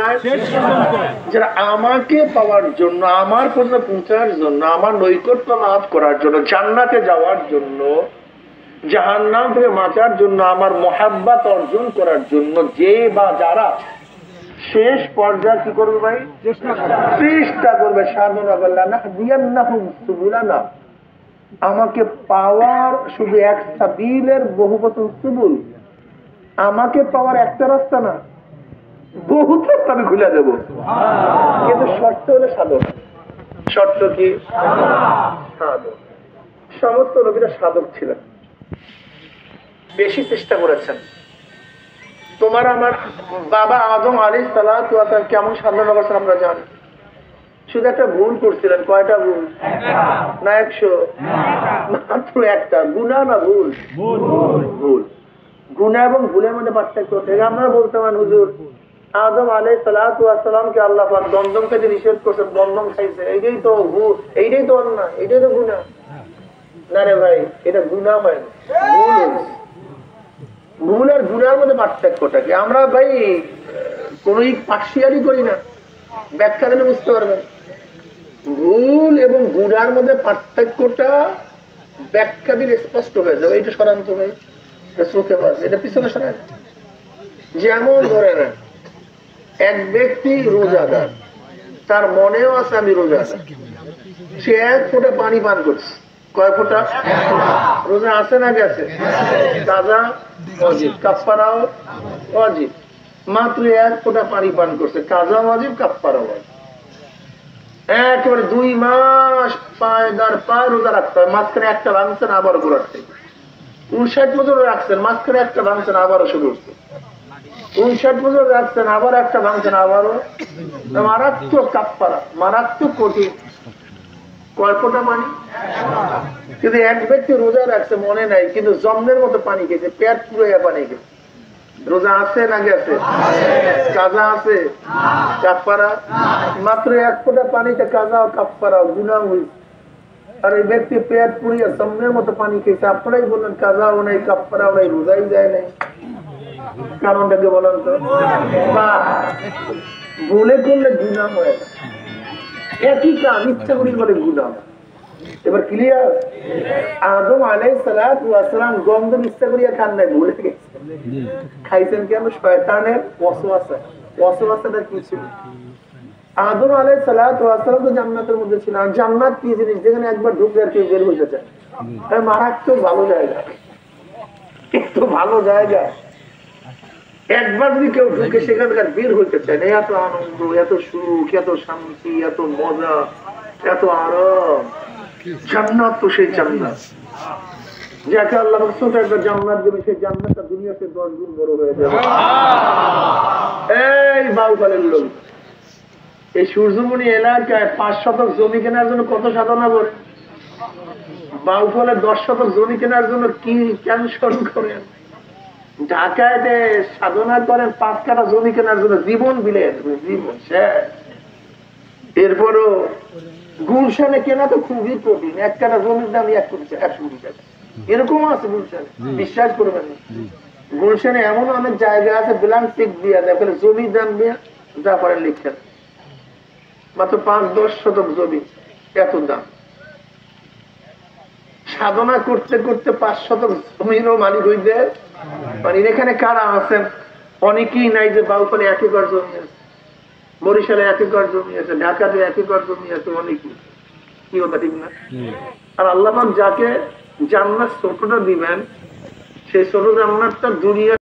যায়? যারা আমাকে পাওয়ার জন্য, আমার পর্যন্ত পৌঁছার জন্য, আমার নৈকট্য লাভ করার জন্য, জান্নাতে যাওয়ার জন্য, জাহান্নাম থেকে বাঁচার জন্য, আমার মহাব্বত অর্জন করার জন্য যে বা যারা শেষ পর্যায়ে কি করবে ভাই? চেষ্টা করবে, সাধনা করবে, নাহদিয়ান্নাহুম সুবুলানা, আমাকে পাওয়ার শুধু এক সাবিলের বহুবচন সুবুল, আমাকে পাওয়ার একটা রাস্তা না, বহুত রাস্তা আমি খুলে দেবো, কিন্তু শর্ত হলো সাধক। শর্ত কি? সাধক। সমস্ত নবীরা সাধক ছিলেন, বেশি চেষ্টা করেছেন। তোমার আমার বাবা আদম আলাইহিস সালাতু ওয়াস সালাম কেমন সাধনা করেছেন আমরা জানি। শুধু একটা ভুল করছিলেন। কয়টা ভুল? না 100? মাত্র একটা। গুনাহ না ভুল? ভুল। গুনাহ এবং ভুলের মধ্যে পার্থক্য থেকে আমরা বলতে পারেন হুজুর আদম আলাইহিস সালাতু ওয়াস সালামকে আল্লাহ পাক দমদম খেতে নিষেধ করেছেন, দমদম খাইছে, এইটাই তো ভুল, এইটাই তো অন্যায়, এইটাই তো গুনাহ। না রে ভাই, এটা গুনাহ হয় না, ভুল হয়েছে। ভুল আর গুনার মধ্যে পার্থক্যটা কি? আমরা ভাই কোন পার্সিয়ালি করি না, ব্যাখ্যা দিলে বুঝতে পারবেন। ভুল এবং গুনার মধ্যে পার্থক্যটা ব্যাখ্যা দিলে স্পষ্ট হয়ে যাবে। এটা সরান্ত ভাই, চোখে পাস, এটা পিছনে সরাই। যেমন ধরে না, এক ব্যক্তি রোজাদার, তার মনেও আছে আমি রোজাদার, সে 1 ফোঁটা পানি পান করছে। কয় ফোঁটা? রোজা আছে না গেছে? কাজা ওয়াজিব, কাফারাও ওয়াজিব। মাত্র 1 ফোঁটা পানি পান করছে, কাজা ওয়াজিব, কাফারা ওয়াজিব। একেবারে 2 মাস পায়দার পায় রোজা রাখতে হয়, মাঝখানে একটা ভাঙছেন আবারও রাখতে, 59 বছর রাখছেন, মাঝখানে একটা ভাঙছেন আবারও শুরু করছে, 59 বছর রাখছেন, আবার একটা ভাঙছেন আবারও। মারাত্মক কাফারা, মারাত্মক কঠিন। কয় ফোঁটা পানি? কিন্তু এক ব্যক্তি রোজা রাখছে, মনে নাই, কিন্তু জম্মের মতো পানি খেয়েছে, পেট পুরো পানি খেয়েছে। রোজা আছে না গেছে? কাজা আছে? কাফারা? মাত্র 1 ফোঁটা পানিতে কাজা ও কাফারা, গুনাহ হইছে। আর এই ব্যক্তি পেট পুড়িয়ে জম্মের মতো পানি খেয়েছে, আপনারাই বললেন কাজাও নাই, কাফারাও নাই, রোজাই যায় নাই। কারণটাকে বলেন তো? ভুলে করলে গুনাহ হয় না, একই কাজ ইচ্ছা করি বলে গুনাহ। এবার ক্লিয়ার? আদম আলাইহিস সালাতু ওয়াস সালাম গন্ধ ইচ্ছা করিয়া খান নাই, ভুলে গেছে। খাইছেন কেন? শয়তানের ওয়াসওয়াসা। ওয়াসওয়াসাটা কি ছিল? আদম আলাইহিস সালাতু ওয়াস সালাম তো জান্নাতের মধ্যে ছিল। আর জান্নাত কি জিনিস? যেখানে একবার ঢুকলে আর কেউ বের হইতে চায় না। মারাত্মক ভালো জায়গা, একটু ভালো জায়গা। একবার যদি কেউ ঢুকে সেখানকার বের হইতে চায় না। এত আনন্দ, এত সুখ, এত শান্তি, এত মজা, এত আরাম। জান্নাত তো সেই জান্নাত যাকে আল্লাহ ছোট একটা জান্নাত দেবে, সেই জান্নাতটা দুনিয়াতে 10 গুণ বড় হয়ে যাবে। এই বাউফলের লোক এই সূর্যমণি এলাকায় 5 শতক জমি কেনার জন্য কত সাধনা করে, বাউফলে 10 শতক জমি কেনার জন্য কি টেনশন করেন, ঢাকায় সাধনা করেন 5 কাঠা জমি কেনার জন্য জীবন বিলেন, জীবন শেষ। এরপরও গুলশানে কেনা তো খুবই কঠিন, 1 কাঠা জমির দাম 1 কোটি টাকা, এরকম আছে গুলশানে, বিশ্বাস করবেন না। গুলশানে এমন অনেক জায়গা আছে ব্ল্যাঙ্ক চেক দিয়ে দেয়, জমির দাম দিয়ে যা পারেন লিখছেন, মাত্র 5-10 শতক জমি, এত দাম। সাধনা করতে করতে 5 শতক জমিরও মালিক হইতে মানে। এখানে কারা আছেন? অনেকেই নাই যে বাউফলে 1 একর জমি আছে, বরিশালে 1 একর জমি আছে, ঢাকাতে 1 একর জমি আছে, অনেকেই। কি কথা ঠিক না? আর আল্লাহ পাক যাকে জান্নাত ছোটটা দিবেন, সেই ছোট জান্নাতটা দুনিয়া